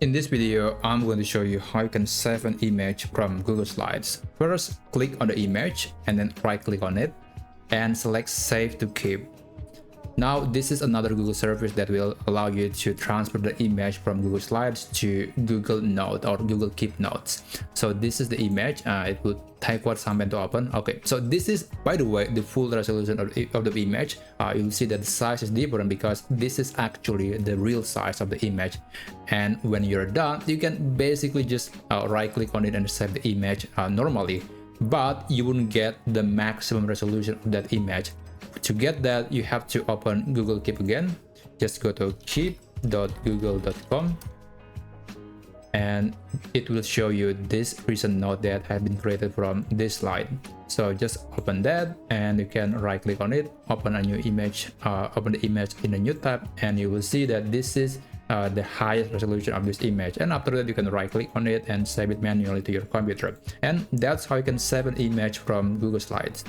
In this video, I'm going to show you how you can save an image from Google Slides. First, click on the image and then right click on it and select Save to Keep. Now, this is another Google service that will allow you to transfer the image from Google Slides to Google Notes or Google Keep Notes. So this is the image. It would take some time to open. Okay, so this is, by the way, the full resolution of the image. You'll see that the size is different because this is actually the real size of the image. And when you're done, you can basically just right click on it and save the image normally, but you wouldn't get the maximum resolution of that image. To get that, you have to open Google Keep again. Just go to keep.google.com and it will show you this recent note that has been created from this slide. So just open that and you can right click on it, open a new image, open the image in a new tab, and you will see that this is the highest resolution of this image. And after that, you can right click on it and save it manually to your computer. And that's how you can save an image from Google Slides.